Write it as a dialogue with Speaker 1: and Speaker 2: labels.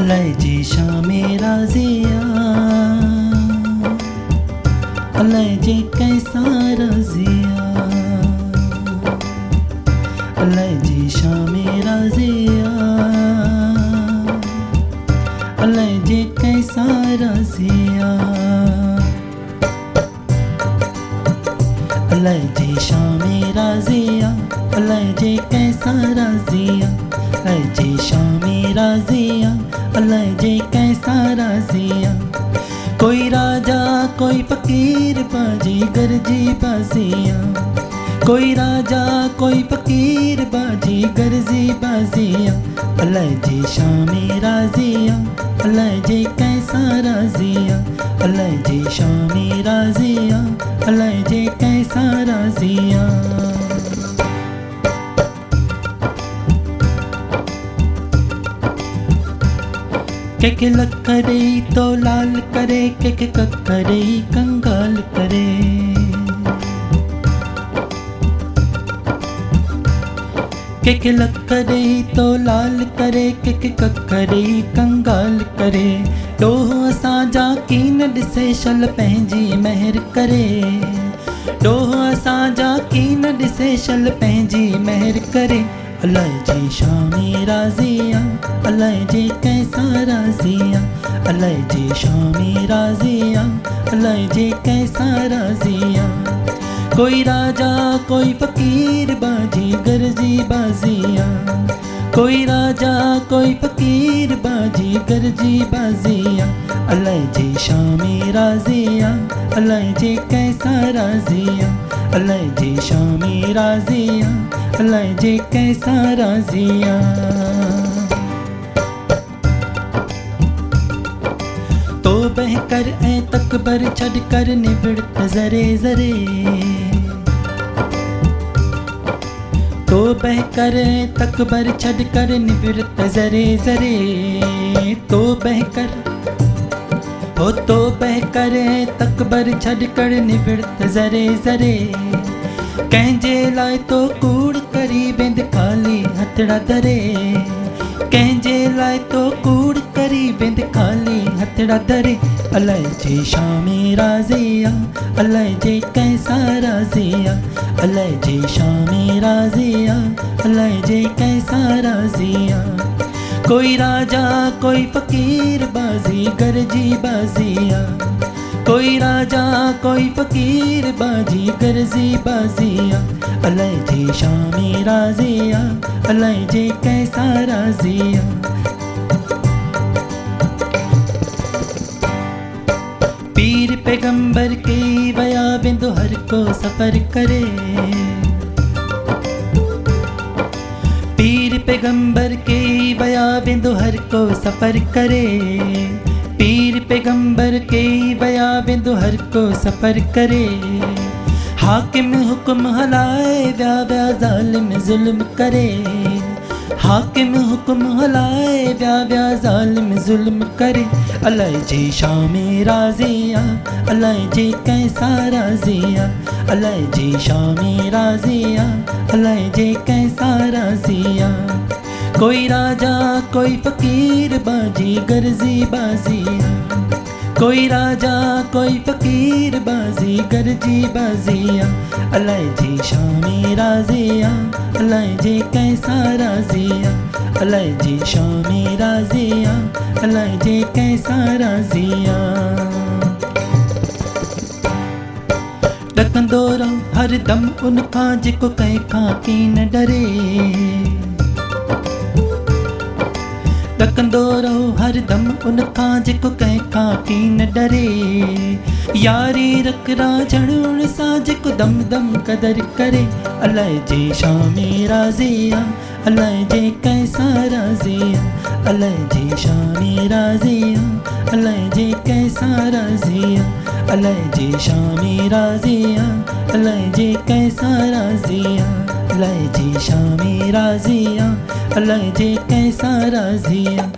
Speaker 1: अलाए जे शामे राज़िया, अलाए जे कैसा राज़िया, अलाए जे शामे राज़िया, अलाए जे कैसा राज़िया, अलाए जे शामे राज़िया, अलाए जे कैसा राज़िया, अलाए जे शामे राज़िया, अलाए जे कैसा राज़िया। कोई राजा कोई फकीर बाजी गरजी बाजिया, कोई राजा कोई फकीर बाजी गरजी बाजिया, अलाए जे शामे राज़िया, अलाए जे कैसा राज़िया, अलाए जे शामे राज़िया, अलाए जे कैसा राज़िया। के लक करे तो लाल करे, के कक करे कंगाल करे, के लक करे तो लाल करे, के कक करे कंगाल करे। डोह असां जा की न ॾिसे शल पंहिंजी महर करे, डोह असां जा की न ॾिसे शल पंहिंजी महर करे। अलाए जे शामे राज़िया, अलाए जे कैसा राज़िया, अलाए जे शामे राज़िया, अलाए जे कैसा राज़िया। कोई राजा कोई फकीर बाजी गरजी बाजिया, कोई राजा कोई फकीर बाजी गरजी बाजिया, अलाए जे शामे राज़िया, अलाए जे कैसा राज़िया, अलाए जे शामे राज़िया, अलाए जे कैसा राज़िया। तो बहकर ऐ तकबर छड़ कर निबिड़त ज़रे ज़रे, तो बहकर ऐ तकबर छड़ कर निबिड़त ज़रे ज़रे, तो बहकर हो तो बहकर ऐ तकबर छड़ कर निबिड़त ज़रे ज़रे। कंहिंजे लाइ तो कूड़ करी बेंद खाली हथड़ा दरे, कंहिंजे लाइ तो कूड़ करी बेंद खाली हथड़ा दरे। अलाए जे शामे राज़िया, अलाए जे कैसा राज़िया, अलाए जे शामे राज़िया, अलाए जे कैसा राज़िया। कोई राजा कोई फकीर बाजी गरजी बाजिया, कोई राजा कोई फकीर बाजी गरजी बाजिया, अलाए जे शामे राज़िया, अलाए जे कैसा राज़िया। पीर पैगंबर के वया बिंदु हर को सफर करे, पीर पैगंबर के वया बिंदु हर को सफर करे, पीर पैगंबर के वया बिंदु हर को सफर करे। हाकिम हुक्म हलाए व्या व्या ज़ालिम जुल्म करे, हाकिम हुक्म हलाए व्या व्या ज़ालिम जुल्म करे। अलाए जे शामे राज़िया, अलाए जे कैसा राज़िया, अलाए जे शामे राज़िया, अलाए जे कैसा राज़िया। कोई राजा कोई फकीर बाजी गरजी बाजिया, कोई राजा कोई फकीर बाजी गरजी बाजिया, अलाए जे शामे राज़िया, अलाए जे कैसा राज़िया, अलाए जे शामे राज़िया, अलाए जे कैसा राज़िया। ॾकंदो रहो हर दम उनखां जेको कंहिंखां की न डरे, ॾकंदो रहो हर दम उनखां जेको कंहिंखां की न डरे। यारी रख राझण उन सां जेको दम दम क़दर करे, अलाए जे शामे राज़िया, अलाए जे कैसा राज़िया, अलाए जे शामे राज़िया, अलाए जे कैसा राज़िया, अलाए जे शामे राज़िया, अलाए जे कैसा राज़िया, अलाए जे शामे राज़िया, अलाए जे कैसा राज़िया।